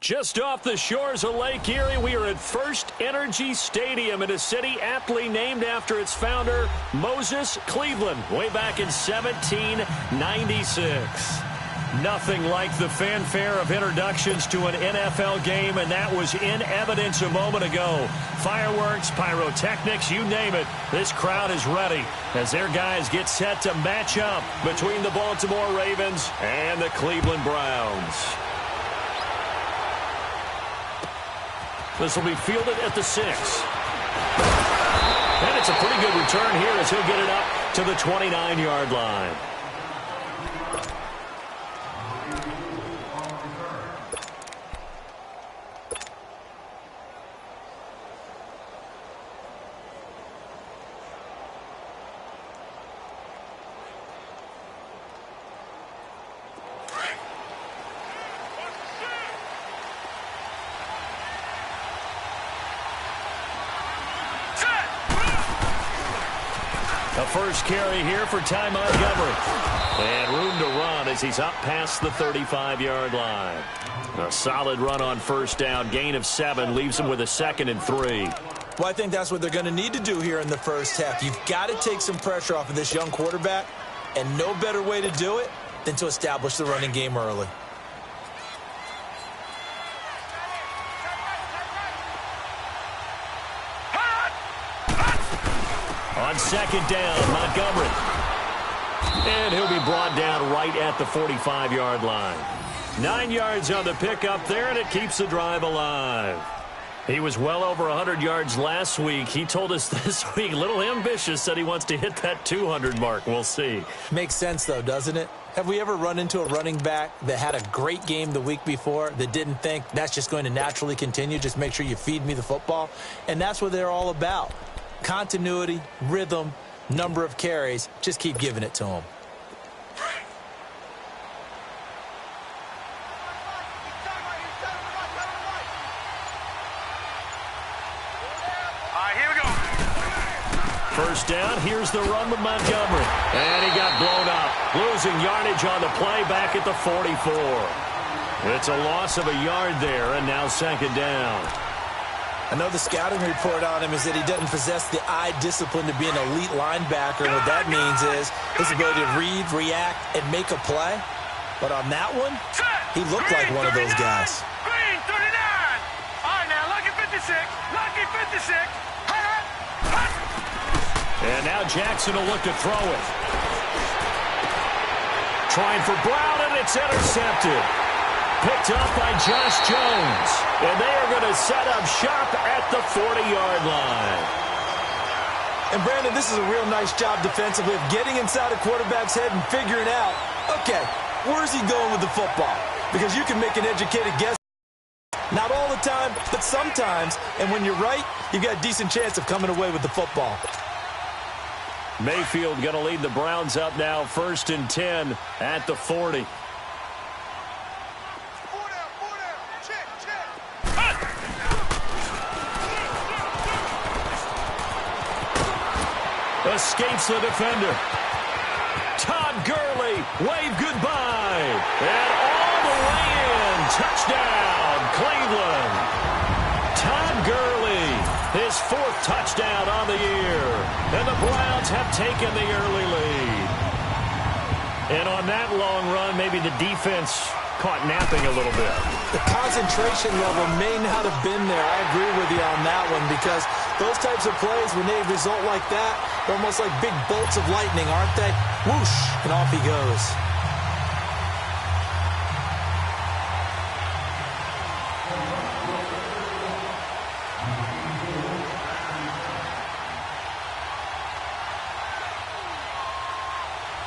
Just off the shores of Lake Erie, we are at First Energy Stadium in a city aptly named after its founder, Moses Cleveland, way back in 1796. Nothing like the fanfare of introductions to an NFL game, and that was in evidence a moment ago. Fireworks, pyrotechnics, you name it. This crowd is ready as their guys get set to match up between the Baltimore Ravens and the Cleveland Browns. This will be fielded at the 6. And it's a pretty good return here as he'll get it up to the 29-yard line. The first carry here for Ty Montgomery. And room to run as he's up past the 35-yard line. A solid run on first down. Gain of 7 leaves him with a 2nd and 3. Well, I think that's what they're going to need to do here in the first half. You've got to take some pressure off of this young quarterback, and no better way to do it than to establish the running game early. On second down, Montgomery. And he'll be brought down right at the 45-yard line. 9 yards on the pickup there, and it keeps the drive alive. He was well over 100 yards last week. He told us this week, a little ambitious, said he wants to hit that 200 mark. We'll see. Makes sense, though, doesn't it? Have we ever run into a running back that had a great game the week before that didn't think that's just going to naturally continue? Just make sure you feed me the football. And that's what they're all about. Continuity, rhythm, number of carries. Just keep giving it to him. First down, here's the run with Montgomery. And he got blown up, losing yardage on the play back at the 44. It's a loss of a yard there, and now second down. I know the scouting report on him is that he doesn't possess the eye discipline to be an elite linebacker. And what that means is his ability to read, react, and make a play. But on that one, he looked like one of those guys. Green 39. All right, now, lucky 56. Lucky 56. And now Jackson will look to throw it. Trying for Brown, and it's intercepted. Picked up by Josh Jones. And they are going to set up shop at the 40-yard line. And, Brandon, this is a real nice job defensively of getting inside a quarterback's head and figuring out, okay, where's he going with the football? Because you can make an educated guess. Not all the time, but sometimes. And when you're right, you've got a decent chance of coming away with the football. Mayfield going to lead the Browns up now, 1st and 10 at the 40. Escapes the defender. Todd Gurley, wave goodbye. And all the way in. Touchdown, Cleveland. Todd Gurley, his 4th touchdown on the year. And the Browns have taken the early lead. And on that long run, maybe the defense caught napping a little bit. The concentration level may not have been there. I agree with you on that one because those types of plays, when they result like that, they're almost like big bolts of lightning, aren't they? Whoosh, and off he goes.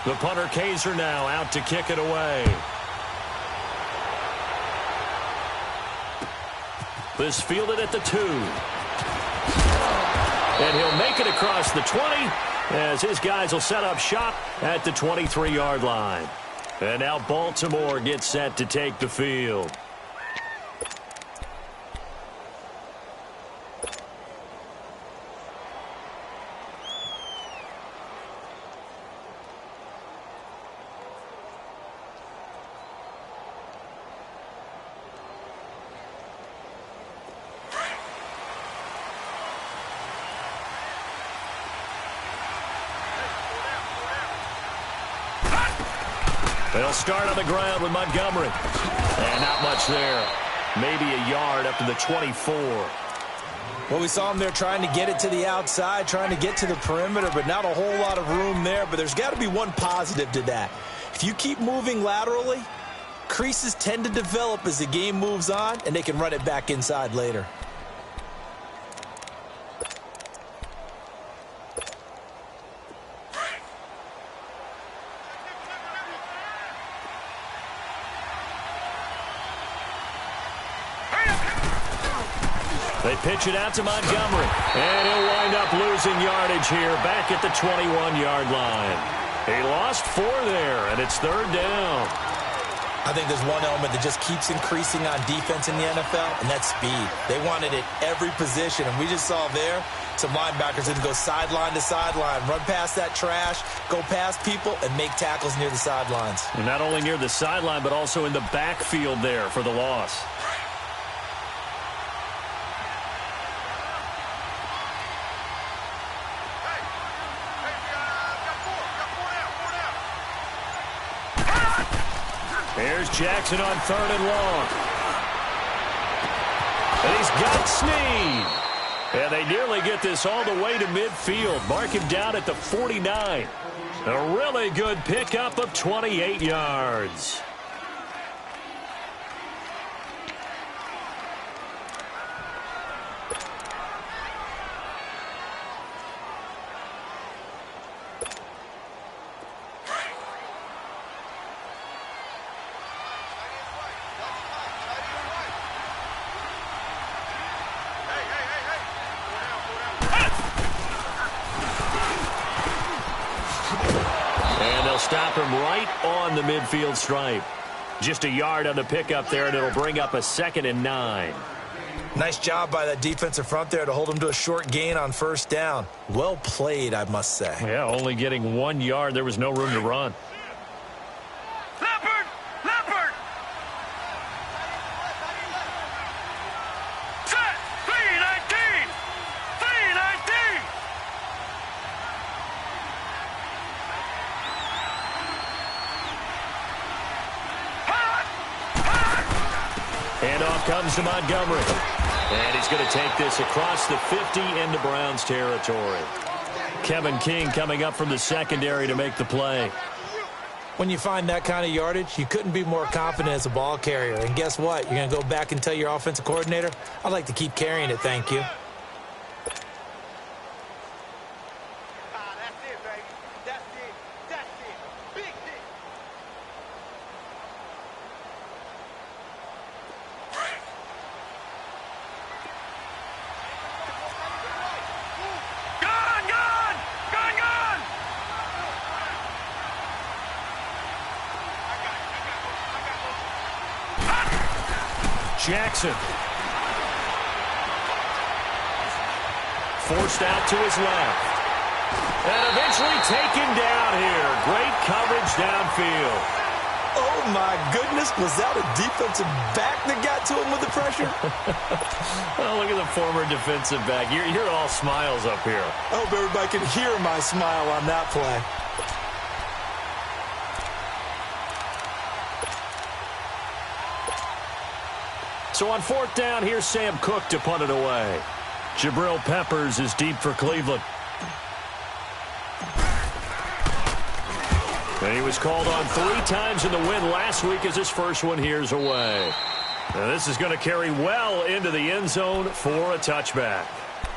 The punter Kaiser now out to kick it away. This fielded at the 2. And he'll make it across the 20 as his guys will set up shop at the 23-yard line. And now Baltimore gets set to take the field. They'll start on the ground with Montgomery. And not much there. Maybe a yard up to the 24. Well, we saw him there trying to get it to the outside, trying to get to the perimeter, but not a whole lot of room there. But there's got to be one positive to that. If you keep moving laterally, creases tend to develop as the game moves on, and they can run it back inside later. They pitch it out to Montgomery, and he'll wind up losing yardage here back at the 21-yard line. He lost 4 there, and it's 3rd down. I think there's one element that just keeps increasing on defense in the NFL, and that's speed. They want it at every position, and we just saw there some linebackers that go sideline to sideline, run past that trash, go past people, and make tackles near the sidelines. And not only near the sideline, but also in the backfield there for the loss. Here's Jackson on 3rd and long. And he's got Snead. And they nearly get this all the way to midfield. Mark him down at the 49. A really good pickup of 28 yards. Stop him right on the midfield stripe. Just a yard on the pickup there, and it'll bring up a 2nd and 9. Nice job by that defensive front there to hold him to a short gain on 1st down. Well played, I must say. Yeah, only getting 1 yard. There was no room to run. Leopard! Leopard! Set! 319! 319! And off comes to Montgomery. And he's going to take this across the 50 into Browns territory. Kevin King coming up from the secondary to make the play. When you find that kind of yardage, you couldn't be more confident as a ball carrier. And guess what? You're going to go back and tell your offensive coordinator, I'd like to keep carrying it, thank you. That's it, baby. That's it. That's it. Big hit. Gone! Gone! Gone! Gone! Jackson. Forced out to his left. And eventually taken down here. Great coverage downfield. Oh, my goodness. Was that a defensive back that got to him with the pressure? Oh, look at the former defensive back. You're all smiles up here. I hope everybody can hear my smile on that play. So on 4th down, here's Sam Cook to punt it away. Jabril Peppers is deep for Cleveland. And he was called on 3 times in the win last week as his first one here's away. Now this is going to carry well into the end zone for a touchback.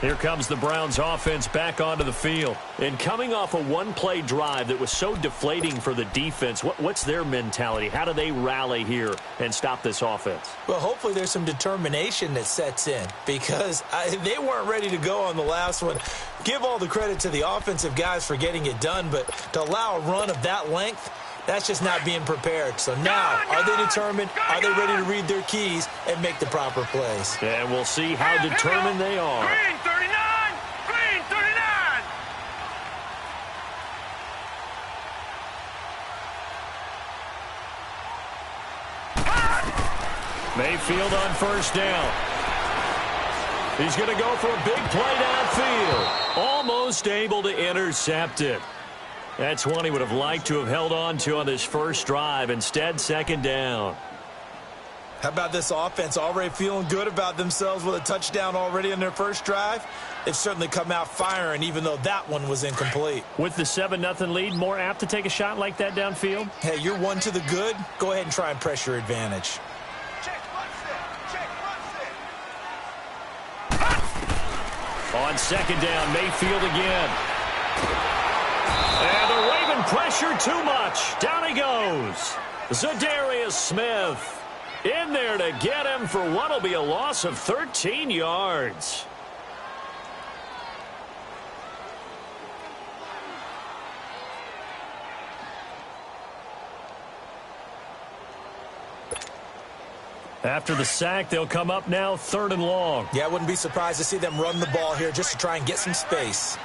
Here comes the Browns offense back onto the field. And coming off a one-play drive that was so deflating for the defense, what's their mentality? How do they rally here and stop this offense? Well, hopefully there's some determination that sets in because they weren't ready to go on the last one. Give all the credit to the offensive guys for getting it done, but to allow a run of that length, that's just not being prepared. So now, are they determined? Are they ready to read their keys and make the proper plays? And we'll see how determined they are. Green 39! Green 39! Mayfield on 1st down. He's going to go for a big play downfield. Almost able to intercept it. That's one he would have liked to have held on to on this first drive. Instead, second down. How about this offense already feeling good about themselves with a touchdown already in their first drive? They've certainly come out firing, even though that one was incomplete. With the 7-0 lead, more apt to take a shot like that downfield? Hey, you're one to the good. Go ahead and try and press your advantage. On second down, Mayfield again. And the Raven pressure too much. Down he goes. Zadarius Smith in there to get him for what will be a loss of 13 yards. After the sack, they'll come up now 3rd and long. Yeah, I wouldn't be surprised to see them run the ball here just to try and get some space.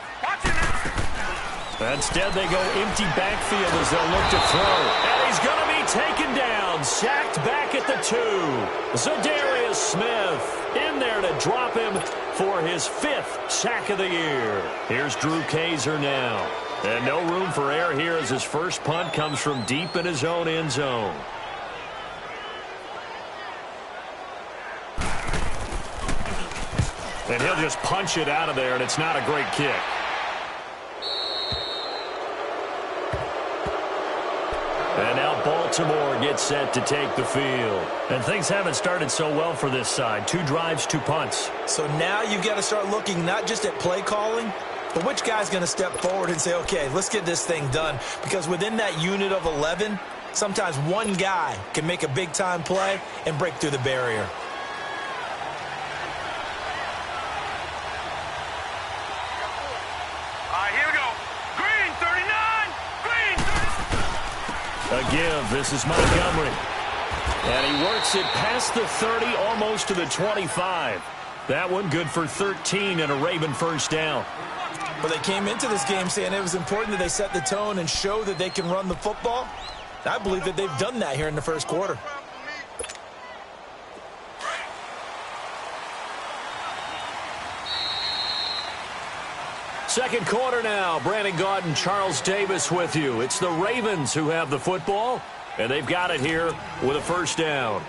Instead, they go empty backfield as they'll look to throw. And he's going to be taken down, sacked back at the 2. Zadarius Smith in there to drop him for his 5th sack of the year. Here's Drew Kaiser now. And no room for error here as his first punt comes from deep in his own end zone. And he'll just punch it out of there, and it's not a great kick. And now Baltimore gets set to take the field. And things haven't started so well for this side. 2 drives, 2 punts. So now you've got to start looking not just at play calling, but which guy's going to step forward and say, okay, let's get this thing done. Because within that unit of 11, sometimes one guy can make a big-time play and break through the barrier. A give. This is Montgomery. And he works it past the 30, almost to the 25. That one good for 13 and a Raven first down. But they came into this game saying it was important that they set the tone and show that they can run the football. I believe that they've done that here in the first quarter. Second quarter now. Brandon Gaudin and Charles Davis with you. It's the Ravens who have the football, and they've got it here with a first down.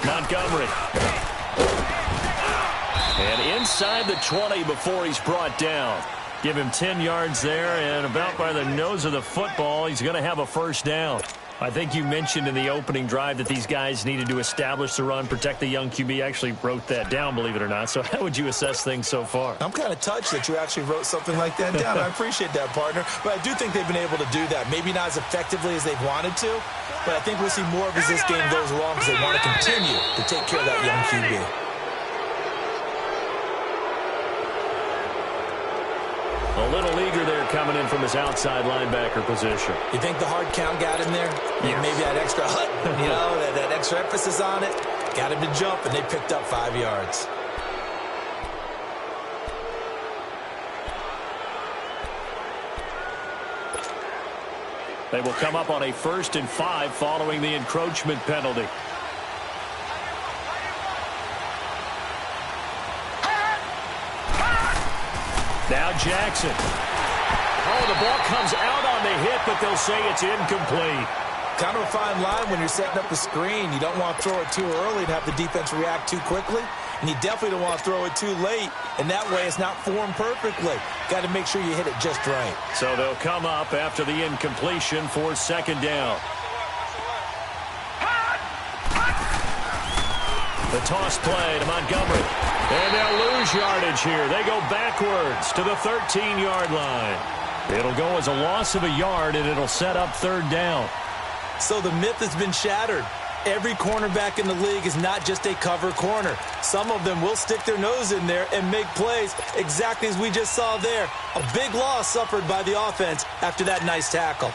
Montgomery. And inside the 20 before he's brought down. Give him 10 yards there, and about by the nose of the football, he's going to have a first down. I think you mentioned in the opening drive that these guys needed to establish the run, protect the young QB. Actually wrote that down, believe it or not. So how would you assess things so far? I'm kind of touched that you actually wrote something like that down. I appreciate that, partner. But I do think they've been able to do that. Maybe not as effectively as they've wanted to, but I think we'll see more of as this game goes along because they want to continue to take care of that young QB. A little eager there coming in from his outside linebacker position. You think the hard count got him there? Yes. Maybe that extra that extra emphasis on it got him to jump, and they picked up 5 yards. They will come up on a 1st and 5 following the encroachment penalty. Now Jackson. Oh, the ball comes out on the hit, but they'll say it's incomplete. Kind of a fine line when you're setting up a screen. You don't want to throw it too early and have the defense react too quickly. And you definitely don't want to throw it too late. And that way it's not formed perfectly. Got to make sure you hit it just right. So they'll come up after the incompletion for 2nd down. The toss play to Montgomery. And they'll lose yardage here. They go backwards to the 13-yard line. It'll go as a loss of a yard, and it'll set up 3rd down. So the myth has been shattered. Every cornerback in the league is not just a cover corner. Some of them will stick their nose in there and make plays exactly as we just saw there. A big loss suffered by the offense after that nice tackle.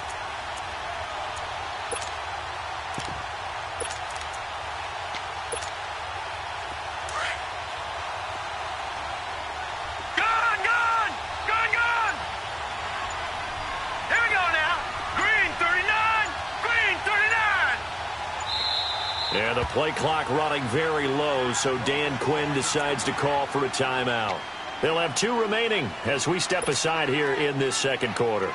And the play clock running very low, so Dan Quinn decides to call for a timeout. They'll have 2 remaining as we step aside here in this second quarter.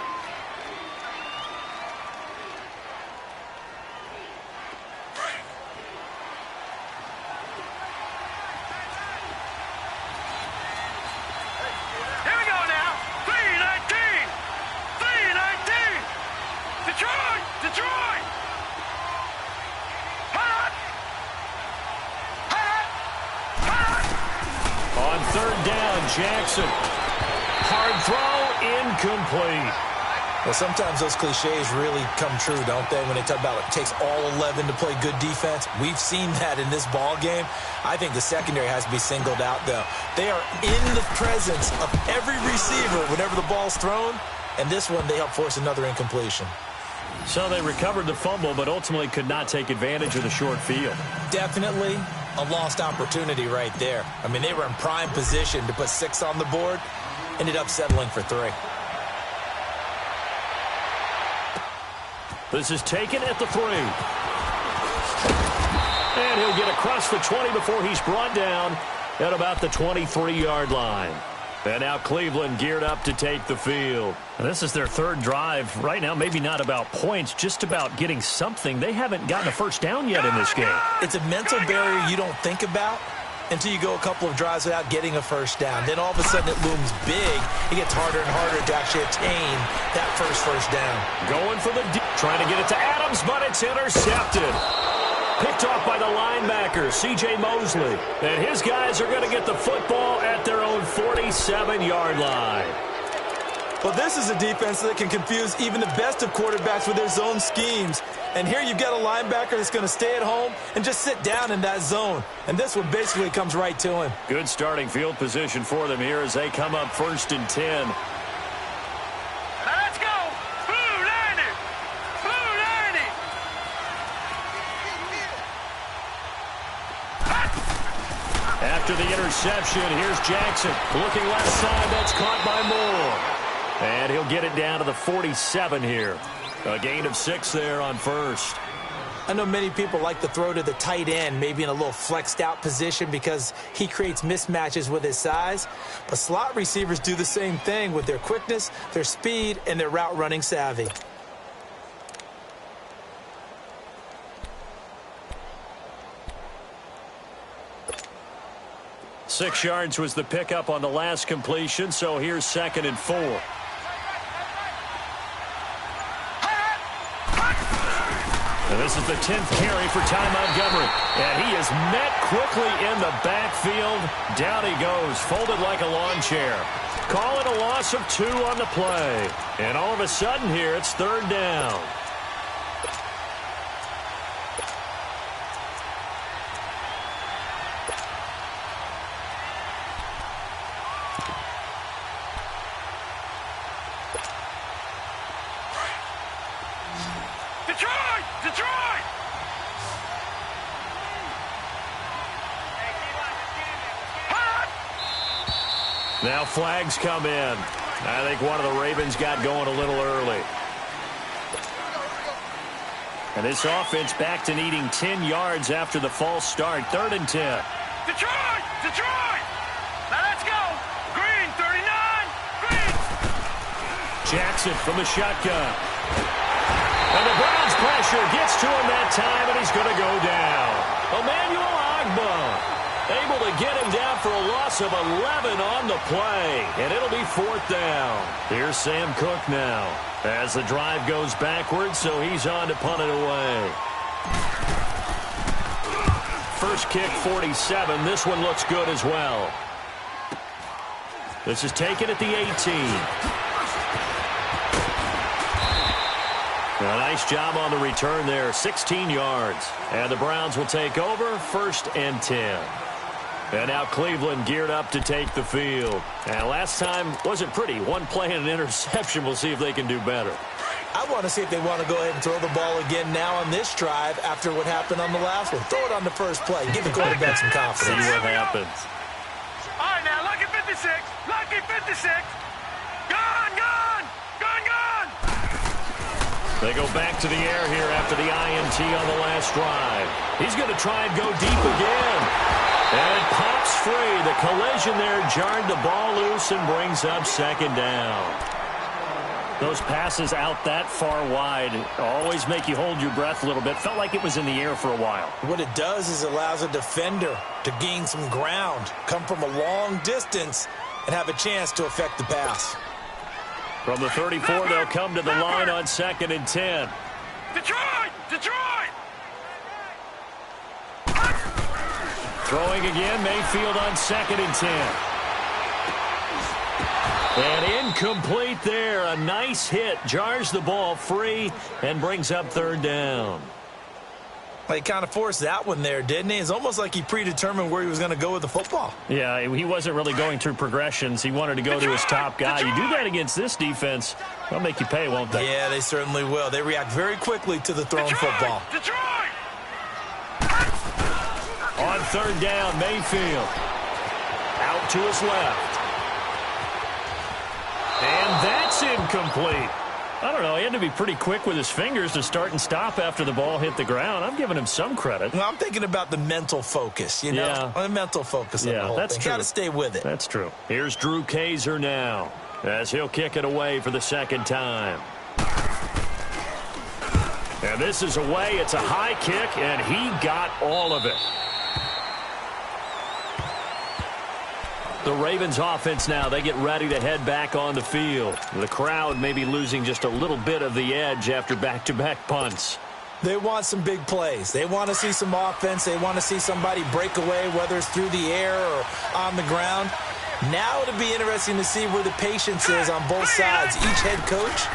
Jackson. Hard throw, incomplete. Well, sometimes those cliches really come true, don't they, when they talk about it takes all 11 to play good defense. We've seen that in this ball game. I think the secondary has to be singled out, though. They are in the presence of every receiver whenever the ball's thrown, and this one they help force another incompletion. So they recovered the fumble, but ultimately could not take advantage of the short field. Definitely a lost opportunity right there. I mean, they were in prime position to put 6 on the board, ended up settling for 3. This is taken at the 3. And he'll get across the 20 before he's brought down at about the 23-yard line. And now Cleveland geared up to take the field. And this is their 3rd drive. Right now, maybe not about points, just about getting something. They haven't gotten a first down yet in this game. It's a mental barrier you don't think about until you go a couple of drives without getting a first down. Then all of a sudden it looms big. It gets harder and harder to actually attain that first down. Going for the deep. Trying to get it to Adams, but it's intercepted. Picked off by the linebacker, C.J. Mosley. And his guys are going to get the football at their own 47-yard line. Well, this is a defense that can confuse even the best of quarterbacks with their zone schemes. And here you've got a linebacker that's going to stay at home and just sit down in that zone. And this one basically comes right to him. Good starting field position for them here as they come up 1st and 10. Let's go! Blue 90! Blue 90! After the interception, here's Jackson. Looking left side, that's caught by Moore. And he'll get it down to the 47 here. A gain of 6 there on 1st. I know many people like to throw to the tight end, maybe in a little flexed out position because he creates mismatches with his size. But slot receivers do the same thing with their quickness, their speed, and their route running savvy. Six yards was the pickup on the last completion, so here's 2nd and 4. And this is the 10th carry for Ty Montgomery. And he is met quickly in the backfield. Down he goes, folded like a lawn chair. Call it a loss of 2 on the play. And all of a sudden here, it's 3rd down. Detroit! Now flags come in. I think one of the Ravens got going a little early. And this offense back to needing 10 yards after the false start. 3rd and 10. Detroit! Now let's go! Green, 39! Green! Jackson from the shotgun. And the Browns pressure gets to him that time, and he's going to go down. Emmanuel Ogbah able to get him down for a loss of 11 on the play, and it'll be 4th down. Here's Sam Cook now as the drive goes backwards, so he's on to punt it away. First kick, 47. This one looks good as well. This is taken at the 18. A nice job on the return there, 16 yards. And the Browns will take over, 1st and 10. And now Cleveland geared up to take the field. And last time wasn't pretty. One play and an interception. We'll see if they can do better. I want to see if they want to go ahead and throw the ball again now on this drive after what happened on the last one. Throw it on the first play. Give the quarterback some confidence. See what happens. All right, now, lucky 56. Lucky 56. Gone! The They go back to the air here after the INT on the last drive. He's going to try and go deep again. And it pops free. The collision there jarred the ball loose and brings up second down. Those passes out that far wide always make you hold your breath a little bit. Felt like it was in the air for a while. What it does is allows a defender to gain some ground, come from a long distance, and have a chance to affect the pass. From the 34, they'll come to the line on 2nd and 10. Detroit! Detroit! Throwing again, Mayfield on 2nd and 10. And incomplete there. A nice hit. Jars the ball free and brings up 3rd down. Well, he kind of forced that one there, didn't he? It's almost like he predetermined where he was going to go with the football. Yeah, he wasn't really going through progressions. He wanted to go to his top guy. You do that against this defense, they'll make you pay, won't they? Yeah, they certainly will. They react very quickly to the thrown football. Detroit! On 3rd down, Mayfield. Out to his left. And that's incomplete. I don't know. He had to be pretty quick with his fingers to start and stop after the ball hit the ground. I'm giving him some credit. Well, I'm thinking about the mental focus, you know? Yeah. The mental focus on the whole that's thing. true. Got to stay with it. That's true. Here's Drew Kaiser now as he'll kick it away for the 2nd time. And this is away. It's a high kick, and he got all of it. The Ravens offense now, they get ready to head back on the field. The crowd may be losing just a little bit of the edge after back-to-back punts. They want some big plays. They want to see some offense. They want to see somebody break away, whether it's through the air or on the ground. Now it'll be interesting to see where the patience is on both sides. Each head coach,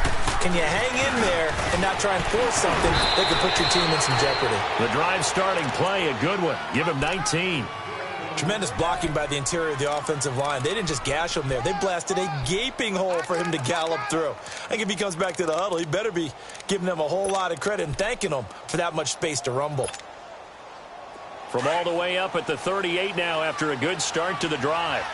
can you hang in there and not try and force something that could put your team in some jeopardy? The drive starting play, a good one. Give him 19. Tremendous blocking by the interior of the offensive line. They didn't just gash him there. They blasted a gaping hole for him to gallop through. I think if he comes back to the huddle, he better be giving them a whole lot of credit and thanking them for that much space to rumble. From all the way up at the 38 now after a good start to the drive.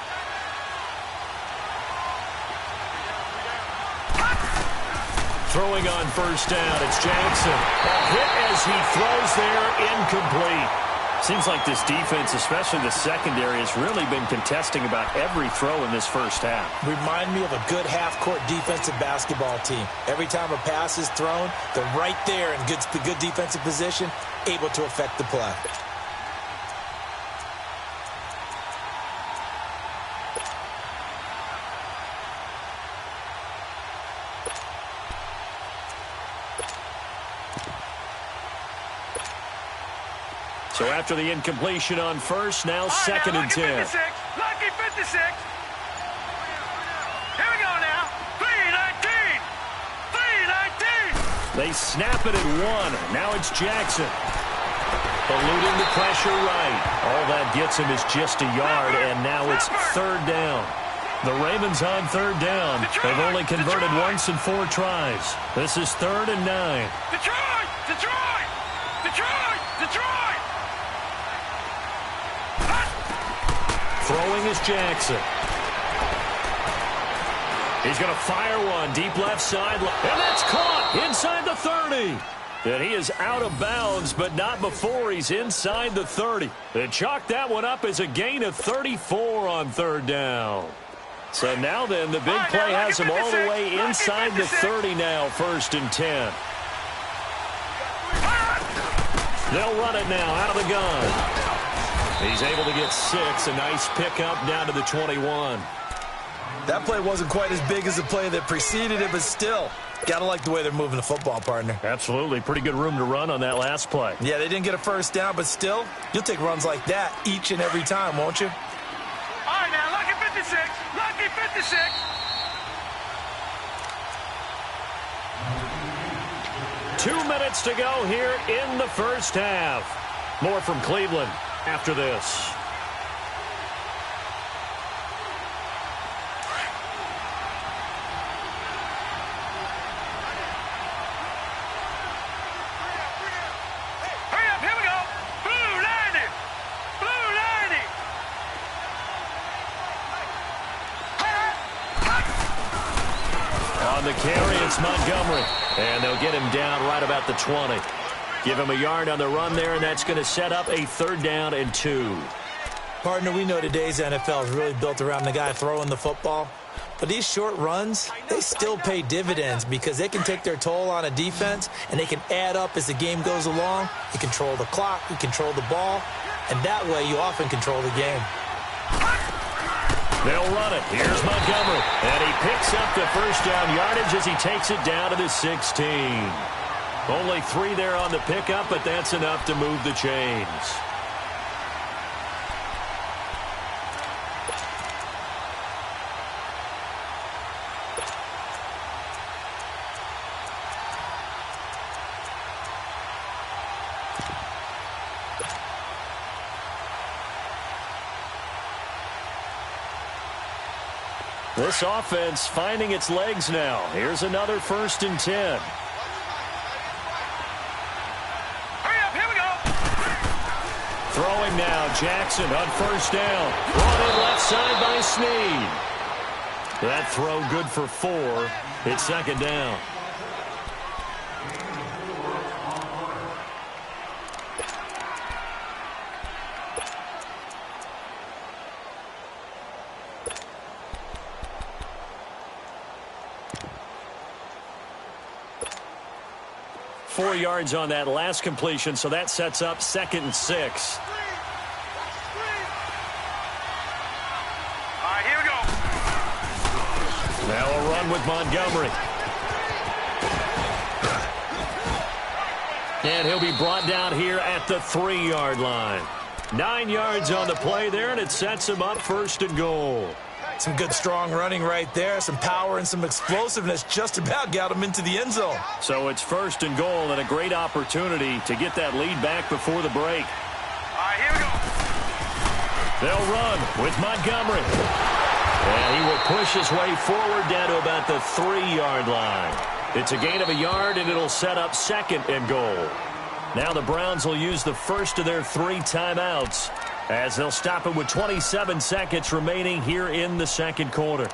Throwing on 1st down, it's Jackson. A hit as he throws there, incomplete. Seems like this defense, especially the secondary, has really been contesting about every throw in this first half. Remind me of a good half-court defensive basketball team. Every time a pass is thrown, they're right there in good defensive position, able to affect the play. So after the incompletion on 1st, now 2nd and 10. Lucky 56. Here we go now. 3-19. 3-19. They snap it at 1. Now it's Jackson. Eluding the pressure right. All that gets him is just a yard, and now it's 3rd down. The Ravens on 3rd down. They've only converted once in 4 tries. This is 3rd and 9. Detroit! Detroit! Detroit! Detroit! Throwing is Jackson. He's going to fire one deep left side. And that's caught inside the 30. And he is out of bounds, but not before he's inside the 30. They chalk that one up as a gain of 34 on 3rd down. So now then, the big play has him all the way inside the 30 now, 1st and 10. They'll run it now out of the gun. He's able to get 6. A nice pickup down to the 21. That play wasn't quite as big as the play that preceded it, but still, gotta like the way they're moving the football, partner. Absolutely. Pretty good room to run on that last play. Yeah, they didn't get a 1st down, but still, you'll take runs like that each and every time, won't you? All right, now, lucky 56. Lucky 56. Two minutes to go here in the first half. More from Cleveland after this. Hurry up, here we go. Blue 90. Blue 90. On the carry, it's Montgomery. And they'll get him down right about the 20. Give him a yard on the run there, and that's going to set up a 3rd down and 2. Partner, we know today's NFL is really built around the guy throwing the football. But these short runs, they still pay dividends because they can take their toll on a defense, and they can add up as the game goes along. You control the clock, you control the ball, and that way you often control the game. They'll run it. Here's Montgomery. And he picks up the 1st down yardage as he takes it down to the 16. Only 3 there on the pickup, but that's enough to move the chains. This offense finding its legs now. Here's another 1st and 10. Hurry up, here we go. Throwing now, Jackson on 1st down. Brought in left side by Snead. That throw good for 4. It's 2nd down. Four yards on that last completion, so that sets up 2nd and 6. All right, here we go. Now a run with Montgomery. And he'll be brought down here at the 3-yard line. 9 yards on the play there, and it sets him up 1st and goal. Some good, strong running right there. Some power and some explosiveness just about got him into the end zone. So it's 1st and goal and a great opportunity to get that lead back before the break. All right, here we go. They'll run with Montgomery. And he will push his way forward down to about the 3-yard line. It's a gain of a yard, and it'll set up 2nd and goal. Now the Browns will use the first of their 3 timeouts, as they'll stop it with 27 seconds remaining here in the 2nd quarter.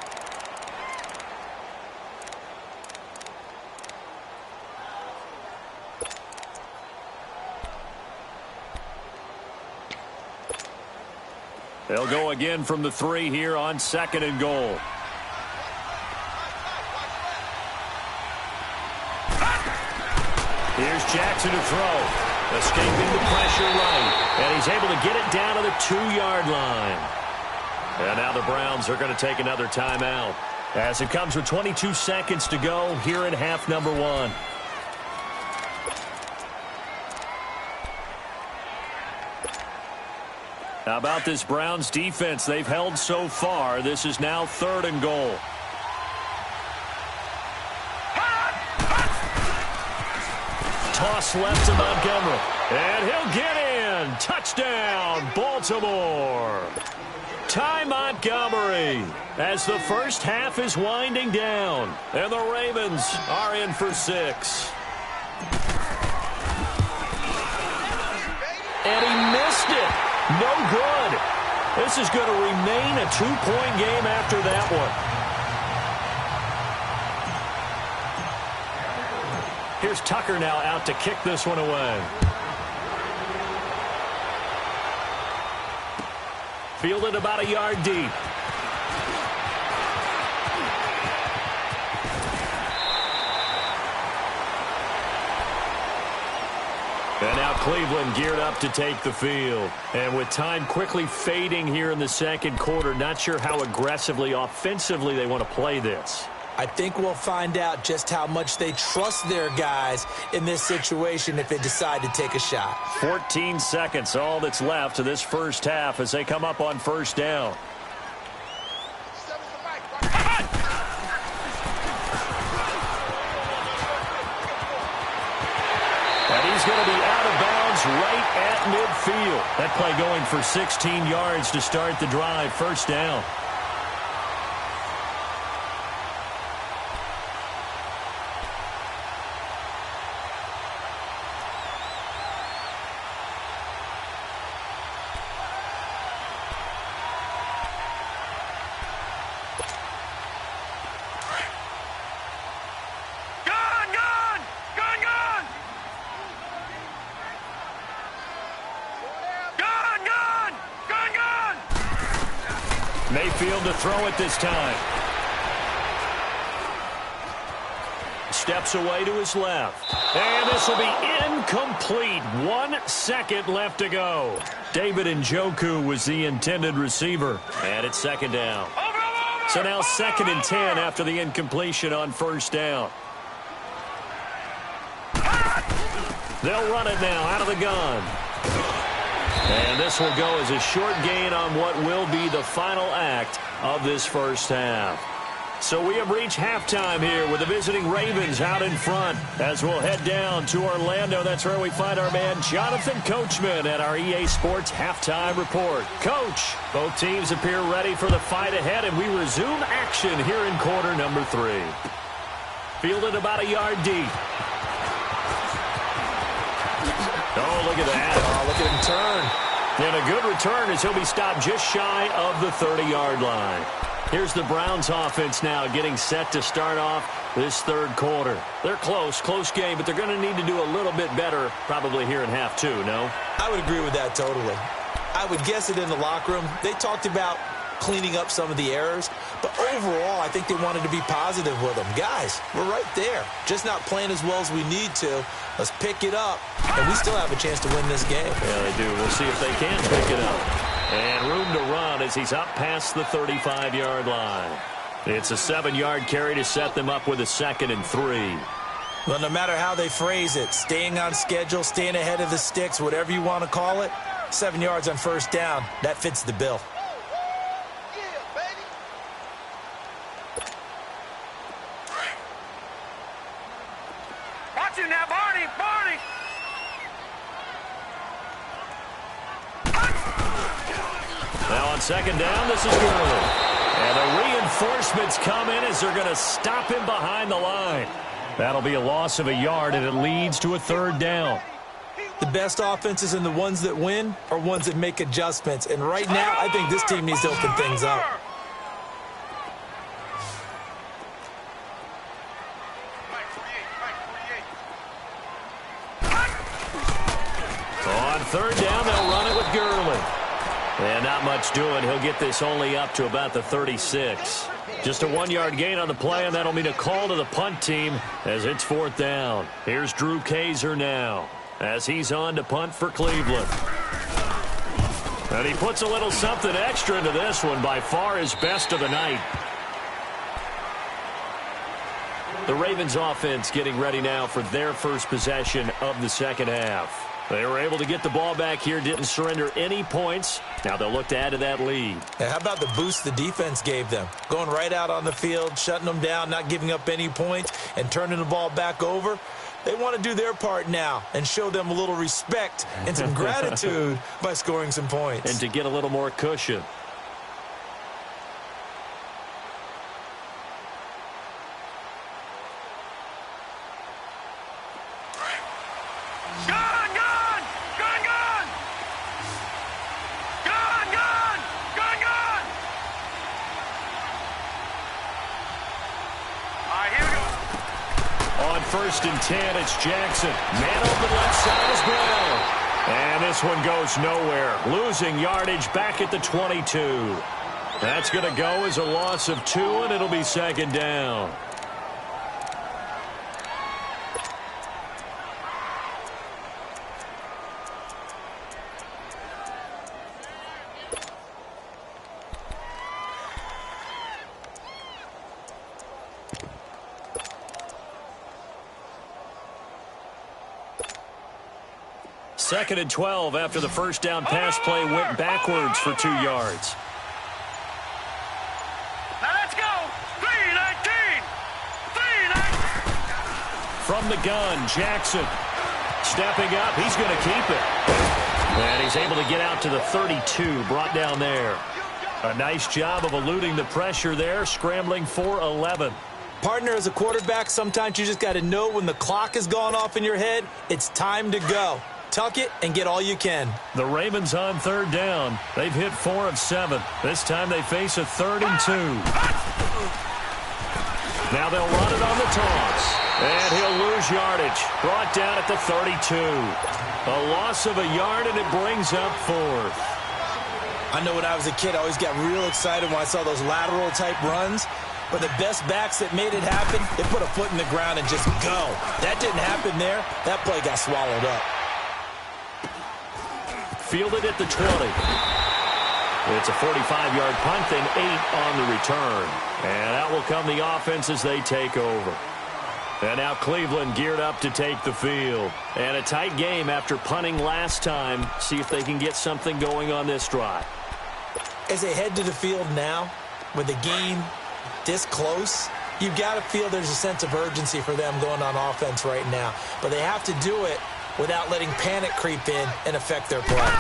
They'll go again from the 3 here on 2nd and goal. Here's Jackson to throw. Escaping the pressure right. And he's able to get it down to the 2-yard line. And now the Browns are going to take another timeout, as it comes with 22 seconds to go here in half number 1. How about this Browns defense they've held so far? This is now 3rd and goal. Toss left to Montgomery. And he'll get in. Touchdown, Baltimore. Ty Montgomery, as the first half is winding down. And the Ravens are in for 6. And he missed it. No good. This is going to remain a 2-point game after that one. Here's Tucker now out to kick this one away. Fielded about a yard deep. And now Cleveland geared up to take the field. And with time quickly fading here in the 2nd quarter, not sure how aggressively, offensively they want to play this. I think we'll find out just how much they trust their guys in this situation if they decide to take a shot. 14 seconds, all that's left to this first half as they come up on 1st down. And he's going to be out of bounds right at midfield. That play going for 16 yards to start the drive. 1st down. field to throw it this time. Steps away to his left. And this will be incomplete. 1 second left to go. David Njoku was the intended receiver. And it's second down. So now 2nd and 10 after the incompletion on first down. They'll run it now out of the gun. And this will go as a short gain on what will be the final act of this first half. So we have reached halftime here with the visiting Ravens out in front. As we'll head down to Orlando, that's where we find our man Jonathan Coachman at our EA Sports Halftime Report. Coach, both teams appear ready for the fight ahead, and we resume action here in quarter number 3. Fielded about a yard deep. Oh, look at that. Oh, look at him turn. And a good return as he'll be stopped just shy of the 30-yard line. Here's the Browns offense now getting set to start off this third quarter. They're close game, but they're going to need to do a little bit better probably here in half 2, no? I would agree with that totally. I would guess it in the locker room. They talked about cleaning up some of the errors, but overall, I think they wanted to be positive with them. Guys, we're right there. Just not playing as well as we need to. Let's pick it up, and we still have a chance to win this game. Yeah, they do. We'll see if they can pick it up. And room to run as he's up past the 35-yard line. It's a 7-yard carry to set them up with a 2nd and 3. Well, no matter how they phrase it, staying on schedule, staying ahead of the sticks, whatever you want to call it, 7 yards on first down, that fits the bill. Watch him now, Barney! Now on 2nd down, this is Gurley. And the reinforcements come in as they're going to stop him behind the line. That'll be a loss of a yard, and it leads to a 3rd down. The best offenses and the ones that win are ones that make adjustments. And right now, I think this team needs to open things up. On 3rd down, they'll run it with Gurley. And not much doing. He'll get this only up to about the 36. Just a 1-yard gain on the play, and that'll mean a call to the punt team as it's 4th down. Here's Drew Kaiser now as he's on to punt for Cleveland. And he puts a little something extra into this one, by far his best of the night. The Ravens offense getting ready now for their first possession of the second half. They were able to get the ball back here, didn't surrender any points. Now they'll look to add to that lead. And how about the boost the defense gave them? Going right out on the field, shutting them down, not giving up any points, and turning the ball back over. They want to do their part now and show them a little respect and some gratitude by scoring some points. And to get a little more cushion. On 1st and 10, it's Jackson. Man open left side is Brown. And this one goes nowhere. Losing yardage back at the 22. That's going to go as a loss of 2, and it'll be 2nd down. Second and 12 after the first down pass play went backwards for 2 yards. Now let's go. 3-19. 3-19. From the gun, Jackson stepping up. He's going to keep it. And he's able to get out to the 32, brought down there. A nice job of eluding the pressure there, scrambling for 11. Partner, as a quarterback, sometimes you just got to know when the clock has gone off in your head, it's time to go. Tuck it and get all you can. The Ravens on 3rd down. They've hit 4 of 7. This time they face a 3rd and 2. Now they'll run it on the toss. And he'll lose yardage. Brought down at the 32. A loss of a yard, and it brings up 4th. I know when I was a kid, I always got real excited when I saw those lateral-type runs. But the best backs that made it happen, they put a foot in the ground and just go. That didn't happen there. That play got swallowed up. Fielded at the 20. It's a 45-yard punt, then 8 on the return. And out will come the offense as they take over. And now Cleveland geared up to take the field. And a tight game after punting last time. See if they can get something going on this drive. As they head to the field now, with the game this close, you've got to feel there's a sense of urgency for them going on offense right now. But they have to do it without letting panic creep in and affect their play.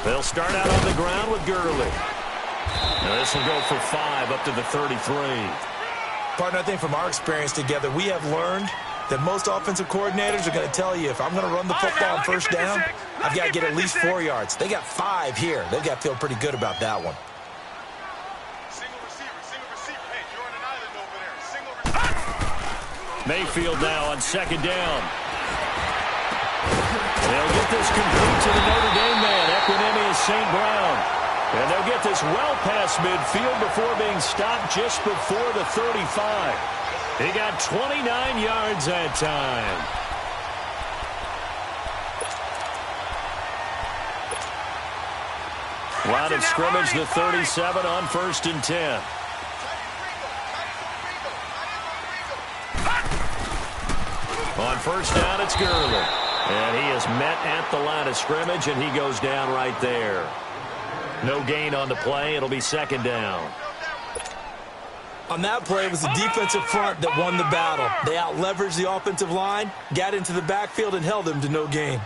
They'll start out on the ground with Gurley. Now this will go for 5 up to the 33. Partner, I think from our experience together, we have learned that most offensive coordinators are going to tell you, if I'm going to run the football on first down, I've got to get at least 4 yards. They got 5 here. They've got to feel pretty good about that one. Mayfield now on second down. They'll get this complete to the Notre Dame man, Equinemius St. Brown. And they'll get this well past midfield before being stopped just before the 35. He got 29 yards that time. Line of scrimmage, the 37 on 1st and 10. On first down, it's Gurley. And he is met at the line of scrimmage, and he goes down right there. No gain on the play. It'll be second down. On that play, it was the defensive front that won the battle. They out-leveraged the offensive line, got into the backfield, and held them to no gain.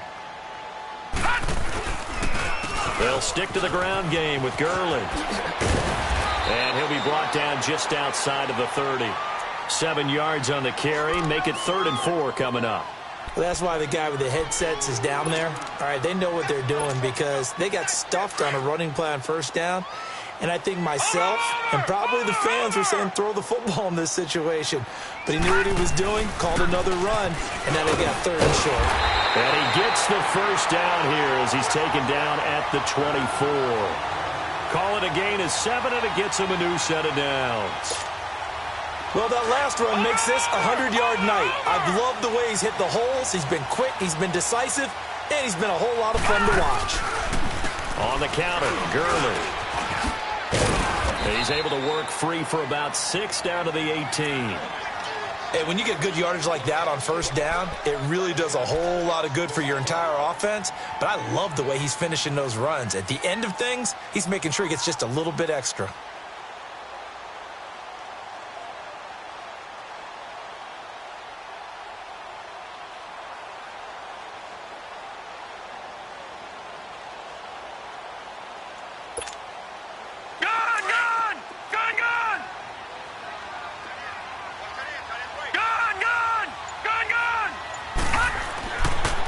They'll stick to the ground game with Gurley. And he'll be brought down just outside of the 30. 7 yards on the carry. Make it 3rd and 4 coming up. Well, that's why the guy with the headsets is down there. All right, they know what they're doing because they got stuffed on a running play on first down. And I think myself and probably the fans were saying throw the football in this situation. But he knew what he was doing, called another run, and now they got 3rd and short. And he gets the first down here as he's taken down at the 24. Call it a gain of 7, and it gets him a new set of downs. Well, that last run makes this a 100-yard night. I've loved the way he's hit the holes. He's been quick, he's been decisive, and he's been a whole lot of fun to watch. On the counter, Gurley. He's able to work free for about 6 down to the 18. Hey, when you get good yardage like that on first down, it really does a whole lot of good for your entire offense. But I love the way he's finishing those runs. At the end of things, he's making sure he gets just a little bit extra.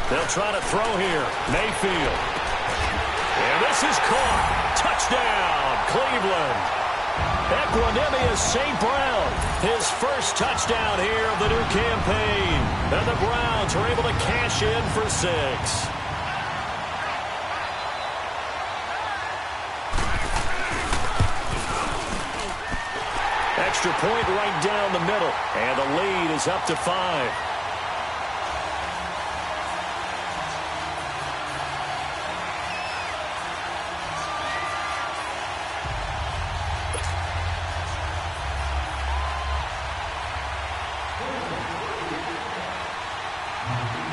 They'll try to throw here. Mayfield. And this is caught. Touchdown, Cleveland. Equinemius St. Brown, his first touchdown here of the new campaign. And the Browns are able to cash in for 6. Extra point right down the middle. And the lead is up to 5.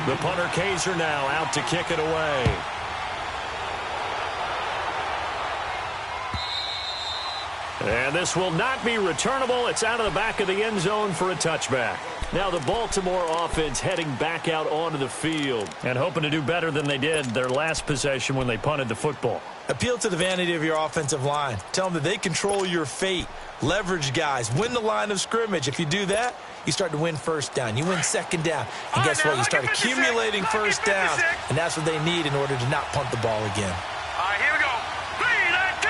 The punter Kaiser now out to kick it away. And this will not be returnable. It's out of the back of the end zone for a touchback. Now the Baltimore offense heading back out onto the field and hoping to do better than they did their last possession when they punted the football. Appeal to the vanity of your offensive line. Tell them that they control your fate. Leverage guys. Win the line of scrimmage. If you do that, you start to win first down. You win second down. And guess what? You start accumulating first downs. And that's what they need in order to not punt the ball again. All right, here we go. 3-19.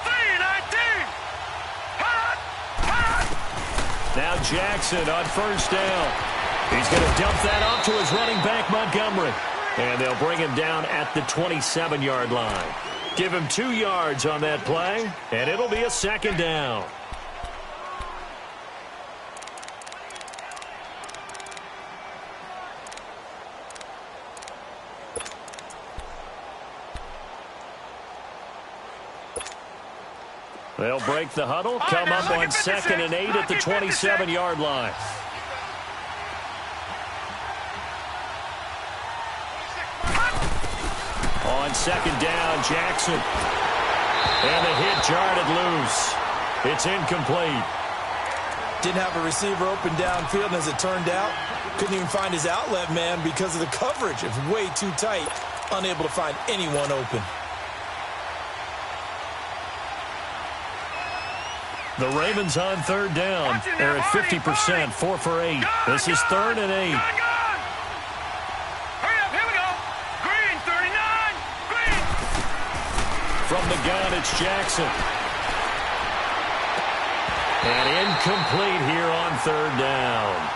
3-19. Now Jackson on first down. He's going to dump that off to his running back, Montgomery. And they'll bring him down at the 27-yard line. Give him 2 yards on that play, and it'll be a second down. They'll break the huddle, come up on 2nd and 8 at the 27-yard line. On 2nd down, Jackson. And the hit jarred it loose. It's incomplete. Didn't have a receiver open downfield, and as it turned out, couldn't even find his outlet man because of the coverage. It was way too tight, unable to find anyone open. The Ravens on 3rd down. They're at 50%, 4 for 8. This is 3rd and 8. Hurry up, here we go. Green, 39. Green. From the gun, it's Jackson. And incomplete here on 3rd down.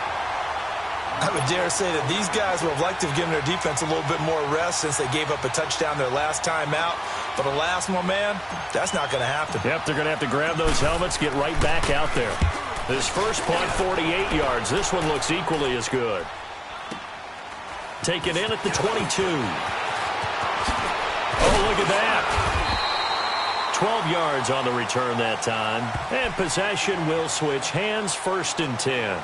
I would dare say that these guys would have liked to have given their defense a little bit more rest since they gave up a touchdown their last time out. But alas, my man, that's not going to happen. Yep, they're going to have to grab those helmets, get right back out there. This first punt, 48 yards. This one looks equally as good. Taken in at the 22. Oh, look at that. 12 yards on the return that time. And possession will switch hands, 1st and 10.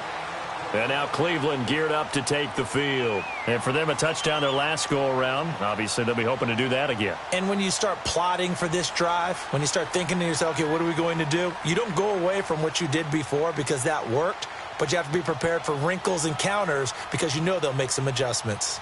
And now Cleveland geared up to take the field. And for them, a touchdown their last go-around. Obviously, they'll be hoping to do that again. And when you start plotting for this drive, when you start thinking to yourself, okay, what are we going to do? You don't go away from what you did before because that worked, but you have to be prepared for wrinkles and counters because you know they'll make some adjustments.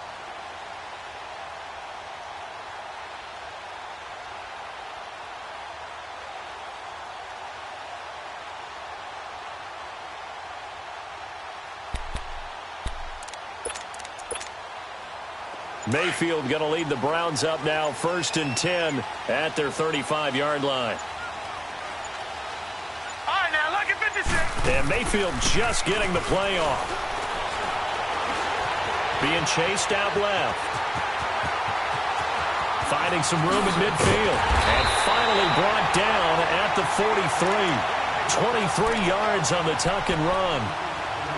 Mayfield going to lead the Browns up now, 1st and 10 at their 35-yard line. All right, now look at 56. And Mayfield just getting the play off. Being chased out left. Finding some room in midfield. And finally brought down at the 43. 23 yards on the tuck and run.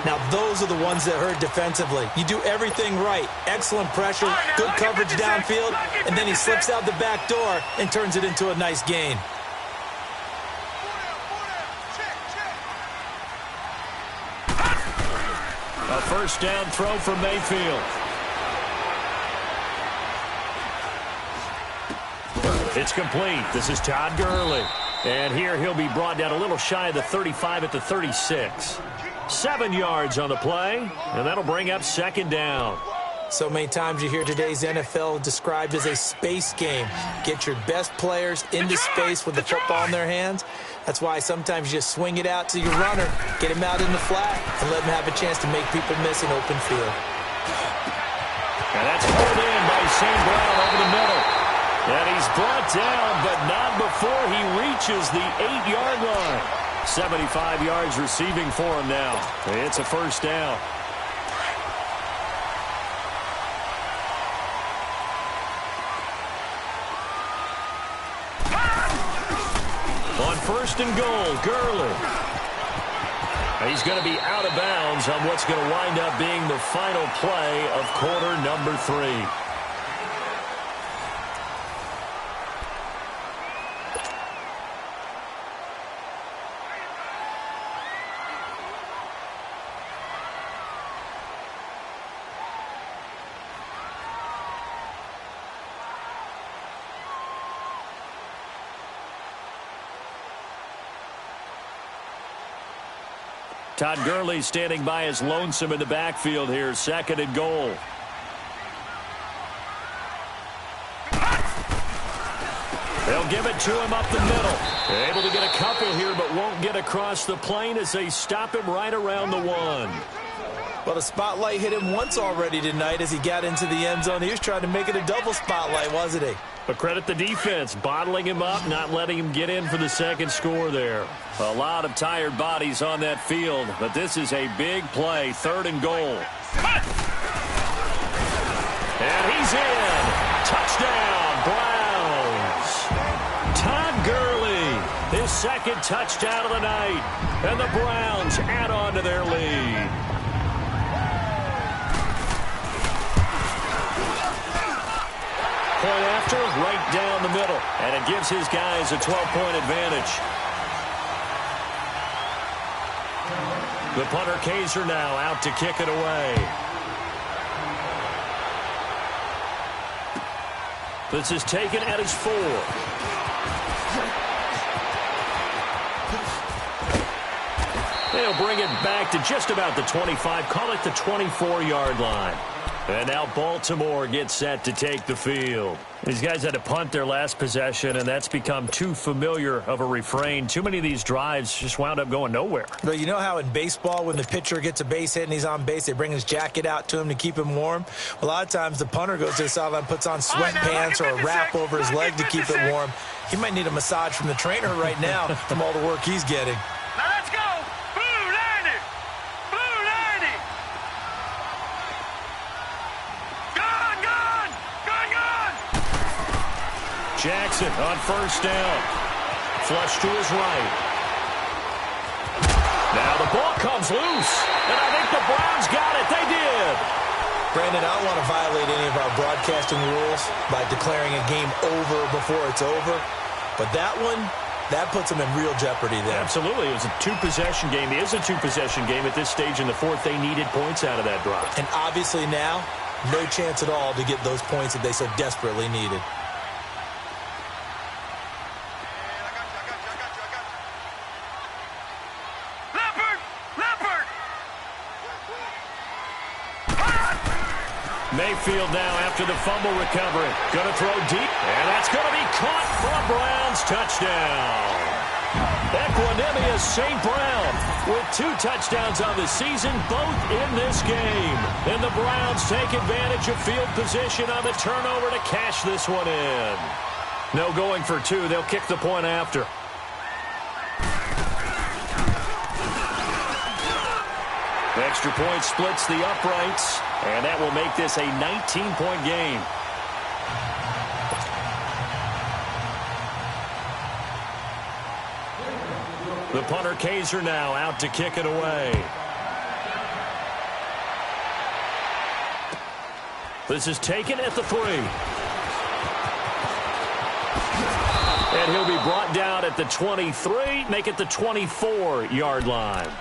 Now, those are the ones that hurt defensively. You do everything right. Excellent pressure, good coverage downfield, and then he slips out the back door and turns it into a nice gain. A 1st down throw from Mayfield. It's complete. This is Todd Gurley. And here he'll be brought down a little shy of the 35 at the 36. 7 yards on the play, and that'll bring up 2nd down. So many times you hear today's NFL described as a space game. Get your best players into space with the football in their hands. That's why sometimes you just swing it out to your runner, get him out in the flat, and let him have a chance to make people miss an open field. And that's pulled in by St. Brown over the middle. And he's brought down, but not before he reaches the 8-yard line. 75 yards receiving for him now. It's a 1st down. On 1st and goal, Gurley. He's going to be out of bounds on what's going to wind up being the final play of quarter number 3. Todd Gurley standing by as lonesome in the backfield here. 2nd and goal. They'll give it to him up the middle. Able to get a couple here, but won't get across the plane as they stop him right around the 1. Well, the spotlight hit him once already tonight as he got into the end zone. He was trying to make it a double spotlight, wasn't he? But credit the defense, bottling him up, not letting him get in for the 2nd score there. A lot of tired bodies on that field, but this is a big play, 3rd and goal. And he's in. Touchdown, Browns. third touchdown of the night. And the Browns add on to their lead. Point after, right down the middle. And it gives his guys a 12-point advantage. The punter Kaiser now out to kick it away. This is taken at his 4. They'll bring it back to just about the 25. Call it the 24-yard line. And now Baltimore gets set to take the field. These guys had to punt their last possession, and that's become too familiar of a refrain. Too many of these drives just wound up going nowhere. Well, you know how in baseball when the pitcher gets a base hit and he's on base, they bring his jacket out to him to keep him warm? A lot of times the punter goes to the sideline, puts on sweatpants or a wrap over his leg to keep it warm. He might need a massage from the trainer right now from all the work he's getting. Now let's go. Blue 90. Blue 90. Gone, gone. Gone, gone. Jackson on first down. Flush to his right. Now the ball comes loose. And I think the Browns got it. They did. Brandon, I don't want to violate any of our broadcasting rules by declaring a game over before it's over. But that one, that puts them in real jeopardy there. Absolutely. It was a two-possession game. It is a two-possession game at this stage in the fourth. They needed points out of that drive. And obviously now, no chance at all to get those points that they so desperately needed. Mayfield now after the fumble recovery. Going to throw deep, and that's going to be caught for a Browns touchdown. Equanimous St. Brown with 2 touchdowns on the season, both in this game. And the Browns take advantage of field position on the turnover to cash this one in. No going for 2. They'll kick the point after. Extra point splits the uprights, and that will make this a 19-point game. The punter Kaiser now out to kick it away. This is taken at the 3. And he'll be brought down at the 23, make it the 24-yard line.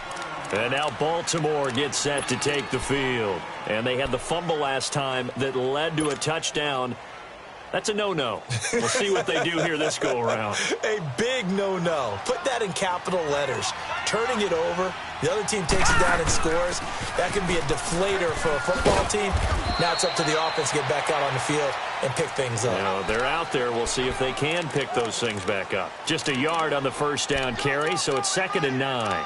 And now Baltimore gets set to take the field. And they had the fumble last time that led to a touchdown. That's a no-no. We'll see what they do here this go-around. A big no-no. Put that in capital letters. Turning it over, the other team takes it down and scores. That can be a deflator for a football team. Now it's up to the offense to get back out on the field and pick things up. Now, they're out there. We'll see if they can pick those things back up. Just a yard on the first down carry, so it's 2nd and 9.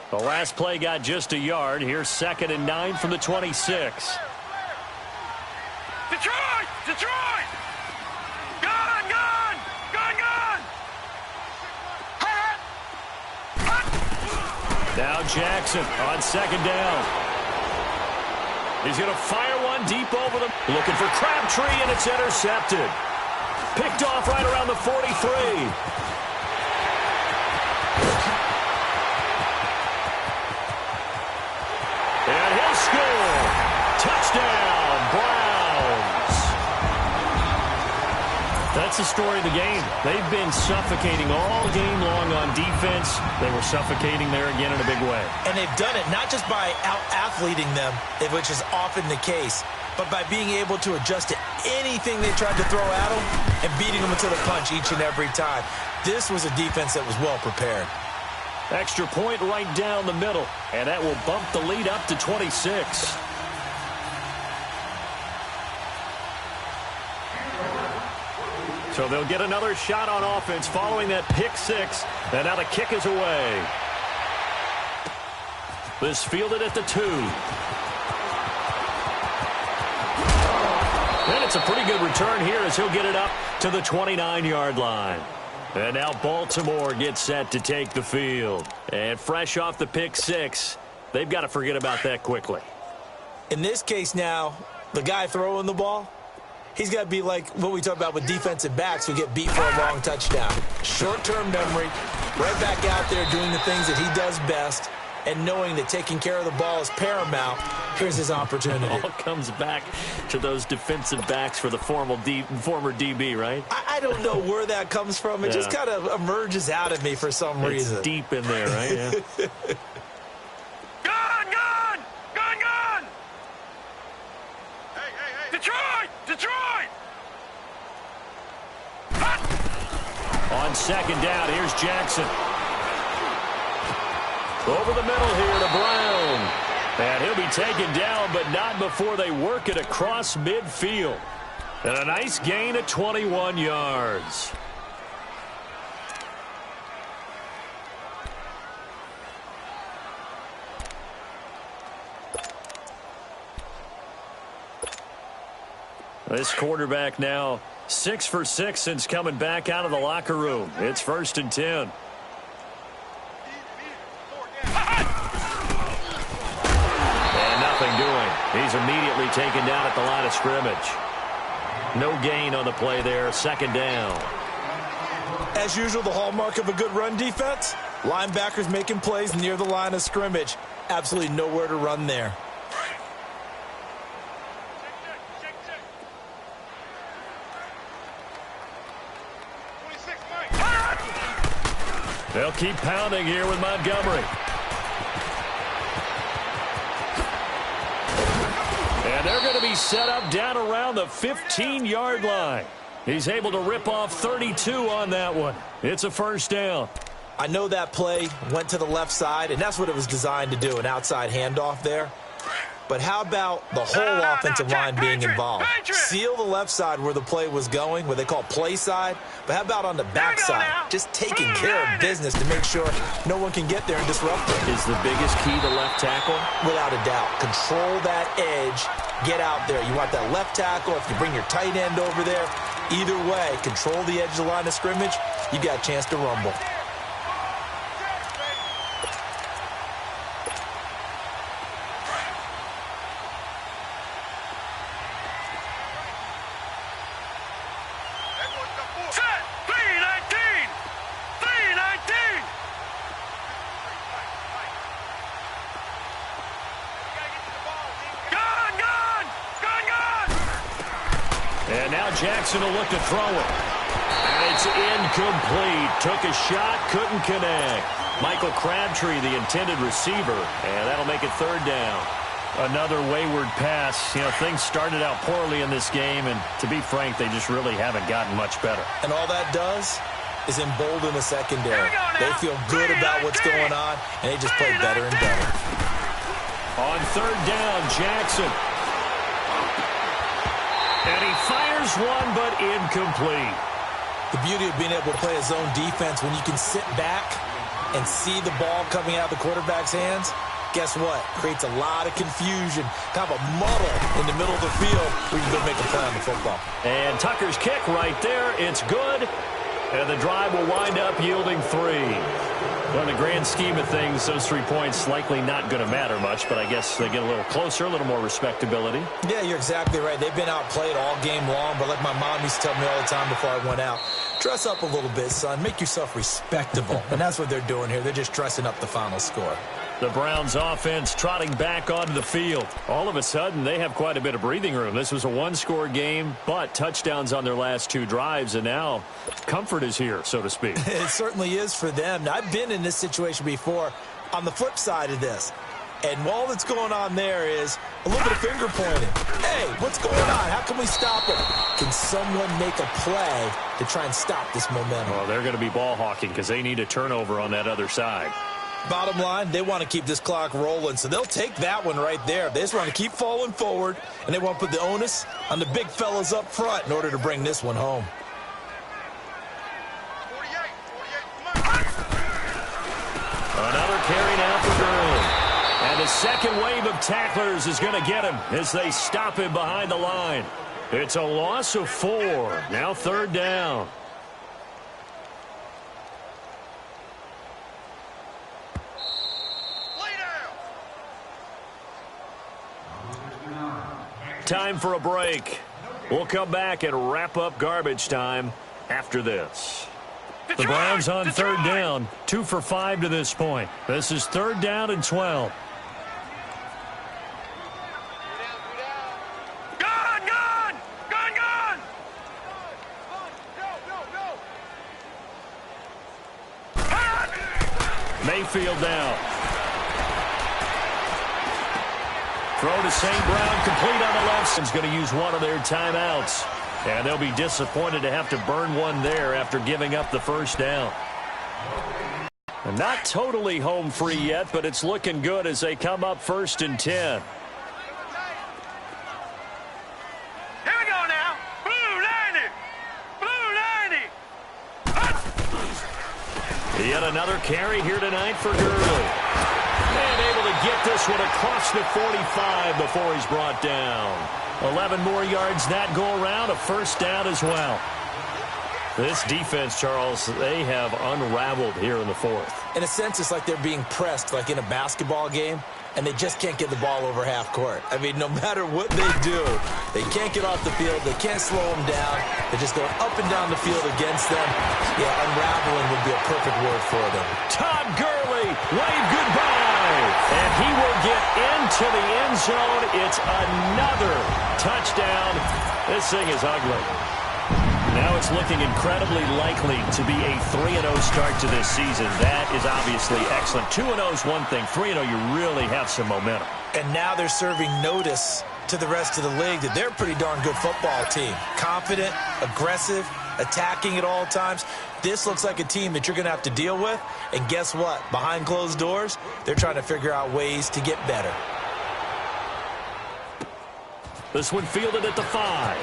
The last play got just a yard. Here's 2nd and 9 from the 26. Detroit! Detroit! Gone, gone! Gone, gone! Now Jackson on 2nd down. He's going to fire one deep over them. Looking for Crabtree, and it's intercepted. Picked off right around the 43. And he'll score. Touchdown, Browns. That's the story of the game. They've been suffocating all game long on defense. They were suffocating there again in a big way. And they've done it not just by out-athleting them, which is often the case, but by being able to adjust to anything they tried to throw at them and beating them to the punch each and every time. This was a defense that was well prepared. Extra point right down the middle, and that will bump the lead up to 26. So they'll get another shot on offense following that pick 6, and now the kick is away. This fielded at the 2. And it's a pretty good return here as he'll get it up to the 29-yard line. And now Baltimore gets set to take the field. And fresh off the pick 6, they've got to forget about that quickly. In this case now, the guy throwing the ball, he's got to be like what we talk about with defensive backs who get beat for a long touchdown. Short-term memory, right back out there doing the things that he does best, and knowing that taking care of the ball is paramount. Here's his opportunity. It all comes back to those defensive backs for the former DB, right? I don't know where that comes from. It just kind of emerges out of me for some reason. It's deep in there, right? Yeah. Gone! Hey. Detroit! On second down, here's Jackson. Over the middle here to Brown. And he'll be taken down, but not before they work it across midfield. And a nice gain of 21 yards. This quarterback now 6 for 6 since coming back out of the locker room. It's 1st and 10. And nothing doing. He's immediately taken down at the line of scrimmage. No gain on the play there. 2nd down. As usual, the hallmark of a good run defense, linebackers making plays near the line of scrimmage. Absolutely nowhere to run there. They'll keep pounding here with Montgomery. And they're going to be set up down around the 15-yard line. He's able to rip off 32 on that one. It's a 1st down. I know that play went to the left side, and that's what it was designed to do, an outside handoff there. But how about the whole offensive line being involved? Seal the left side where the play was going, what they call play side. But how about on the back side? Just taking care of business to make sure no one can get there and disrupt it. Is the biggest key to left tackle? Without a doubt. Control that edge. Get out there. You want that left tackle. If you bring your tight end over there, either way, control the edge of the line of scrimmage, you got a chance to rumble. And now Jackson will look to throw it. And it's incomplete. Took a shot, couldn't connect. Michael Crabtree, the intended receiver, and that'll make it 3rd down. Another wayward pass. You know, things started out poorly in this game, and to be frank, they just really haven't gotten much better. And all that does is embolden the secondary. They feel good about what's going on, and they just play better and better. On 3rd down, Jackson. And he fires one, but incomplete. The beauty of being able to play a zone defense when you can sit back and see the ball coming out of the quarterback's hands, guess what? Creates a lot of confusion, kind of a muddle in the middle of the field where you can go make a play on the football. And Tucker's kick right there. It's good. And the drive will wind up yielding 3. Well, in the grand scheme of things, those 3 points likely not going to matter much, but I guess they get a little closer, a little more respectability. Yeah, you're exactly right. They've been outplayed all game long, but like my mom used to tell me all the time before I went out, dress up a little bit, son. Make yourself respectable. And that's what they're doing here. They're just dressing up the final score. The Browns offense trotting back onto the field. All of a sudden, they have quite a bit of breathing room. This was a 1-score game, but touchdowns on their last 2 drives, and now comfort is here, so to speak. It certainly is for them. Now, I've been in this situation before on the flip side of this. And all that's going on there is a little bit of finger pointing. Hey, what's going on? How can we stop it? Can someone make a play to try and stop this momentum? Well, they're going to be ball hawking because they need a turnover on that other side. Bottom line, they want to keep this clock rolling, so they'll take that one right there. They just want to keep falling forward, and they want to put the onus on the big fellas up front in order to bring this one home. Another carry now for Gurley. And the second wave of tacklers is going to get him as they stop him behind the line. It's a loss of 4. Now 3rd down. Time for a break. We'll come back and wrap up garbage time after this. The Browns on third down, 2 for 5 to this point. This is 3rd down and 12. Mayfield down. Throw to St. Brown, complete on the left. He's going to use one of their timeouts. And they'll be disappointed to have to burn one there after giving up the first down. And not totally home free yet, but it's looking good as they come up 1st and 10. Here we go now. Blue 90. Yet another carry here tonight for Gurley. And able to get this one across the 45 before he's brought down. 11 more yards that go around, a first down as well. This defense, Charles, they have unraveled here in the 4th. In a sense, it's like they're being pressed like in a basketball game, and they just can't get the ball over half court. I mean, no matter what they do, they can't get off the field. They can't slow them down. They're just going up and down the field against them. Yeah, unraveling would be a perfect word for them. Todd Gurley, wave goodbye. And he will get into the end zone. It's another touchdown. This thing is ugly. Now it's looking incredibly likely to be a 3-0 start to this season. That is obviously excellent. 2-0 is one thing. 3-0, you really have some momentum. And now they're serving notice to the rest of the league that they're a pretty darn good football team. Confident, aggressive, attacking at all times. This looks like a team that you're going to have to deal with. And guess what? Behind closed doors, they're trying to figure out ways to get better. This one fielded at the 5.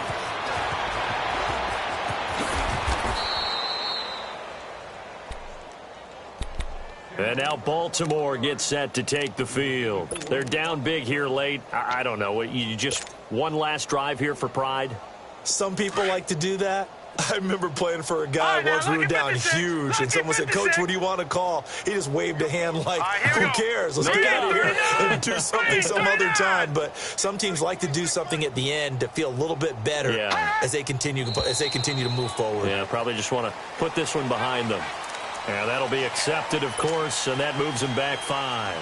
And now Baltimore gets set to take the field. They're down big here late. I don't know. You just one last drive here for pride? Some people like to do that. I remember playing for a guy once we were down huge, and someone said, "Coach, what do you want to call?" He just waved a hand like, who cares? Let's get out of here and do something some other time. But some teams like to do something at the end to feel a little bit better as they continue to move forward. Yeah, probably just want to put this one behind them. And that'll be accepted, of course, and that moves him back 5.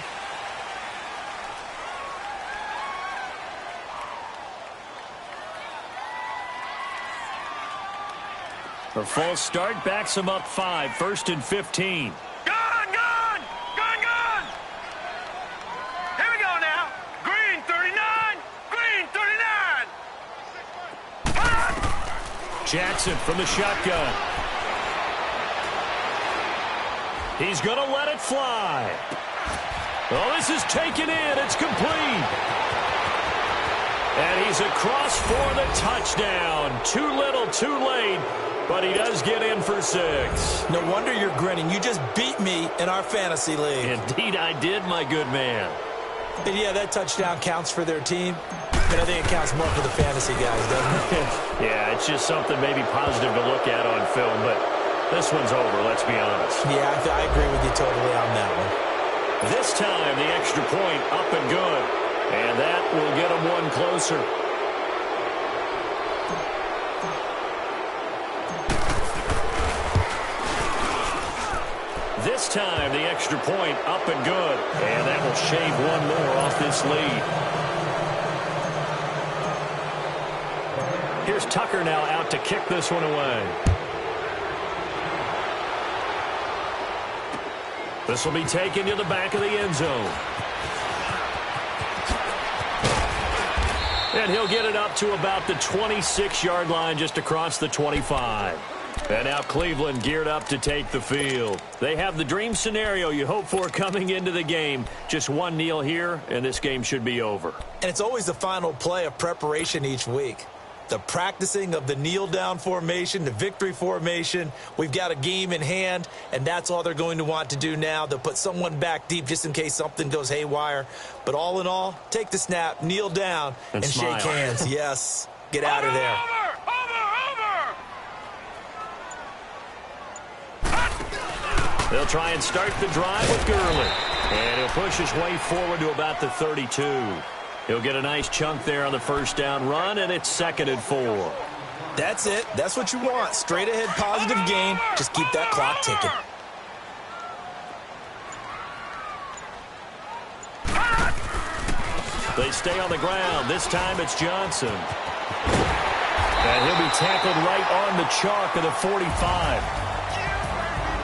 A false start backs him up 5, 1st and 15. Gone! Here we go now. Green 39. Jackson from the shotgun. He's going to let it fly. Oh, this is taken in. It's complete. And he's across for the touchdown. Too little, too late. But he does get in for 6. No wonder you're grinning. You just beat me in our fantasy league. Indeed, I did, my good man. And yeah, that touchdown counts for their team. But I think it counts more for the fantasy guys, doesn't it? Yeah, it's just something maybe positive to look at on film. But this one's over, let's be honest. Yeah, I agree with you totally on that one. This time, the extra point up and good. And that will get them one closer. This time, the extra point up and good. And that will shave one more off this lead. Here's Tucker now out to kick this one away. This will be taken to the back of the end zone. And he'll get it up to about the 26-yard line, just across the 25. And now Cleveland geared up to take the field. They have the dream scenario you hope for coming into the game. Just one kneel here, and this game should be over. And it's always the final play of preparation each week. The practicing of the kneel-down formation, the victory formation. We've got a game in hand, and that's all they're going to want to do now. They'll put someone back deep just in case something goes haywire. But all in all, take the snap, kneel down, and shake hands. Yes, get out of there. They'll try and start the drive with Gurley. And he'll push his way forward to about the 32. He'll get a nice chunk there on the first down run, and it's 2nd and 4. That's it. That's what you want. Straight ahead positive gain. Just keep that clock ticking. They stay on the ground. This time it's Johnson. And he'll be tackled right on the chalk of the 45.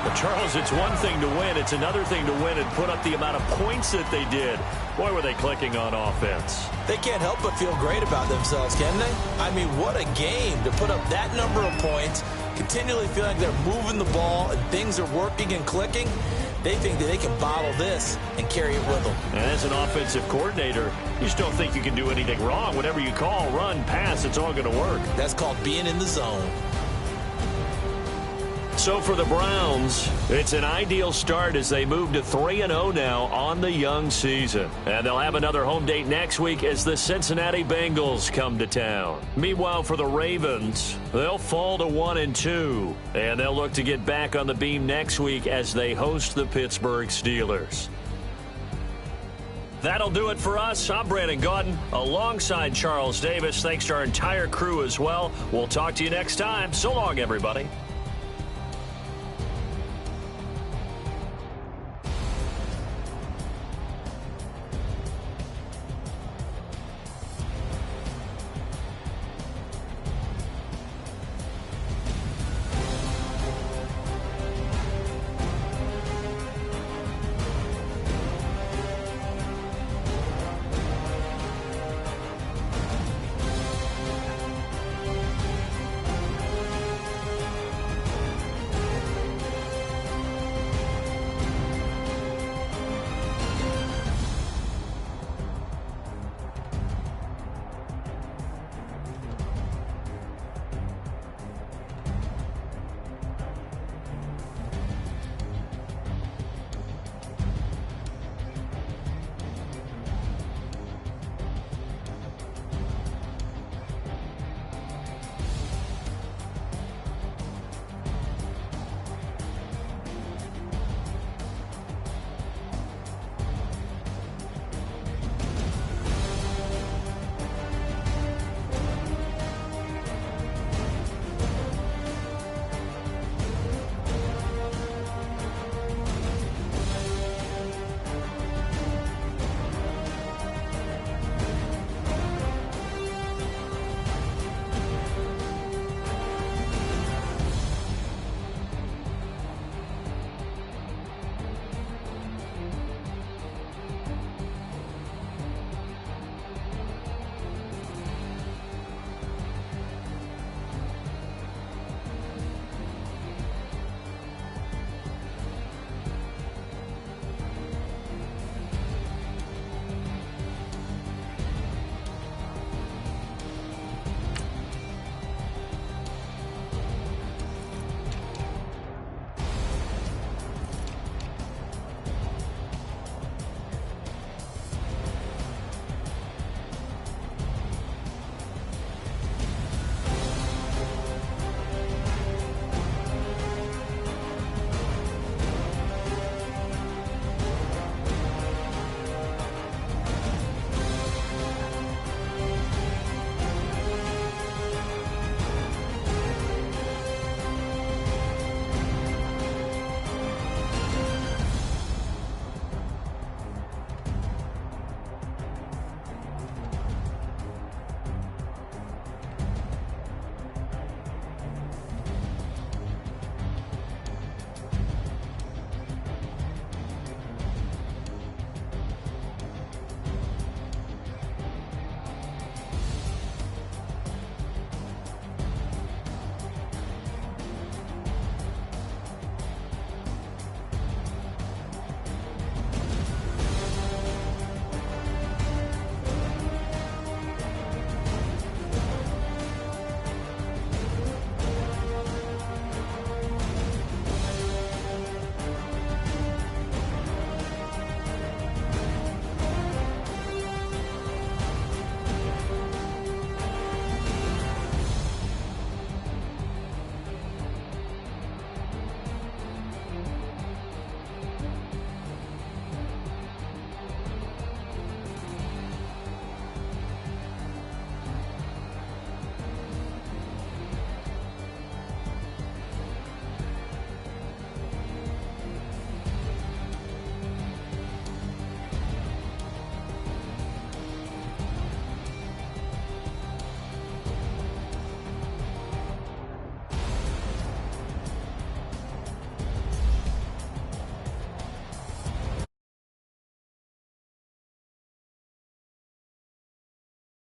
But Charles, it's one thing to win. It's another thing to win and put up the amount of points that they did. Boy, were they clicking on offense. They can't help but feel great about themselves, can they? I mean, what a game to put up that number of points, continually feeling like they're moving the ball and things are working and clicking. They think that they can bottle this and carry it with them. And as an offensive coordinator, you just don't think you can do anything wrong. Whatever you call, run, pass, it's all going to work. That's called being in the zone. So for the Browns, it's an ideal start as they move to 3-0 now on the young season. And they'll have another home date next week as the Cincinnati Bengals come to town. Meanwhile, for the Ravens, they'll fall to 1-2. And they'll look to get back on the beam next week as they host the Pittsburgh Steelers. That'll do it for us. I'm Brandon Gaudin alongside Charles Davis. Thanks to our entire crew as well. We'll talk to you next time. So long, everybody.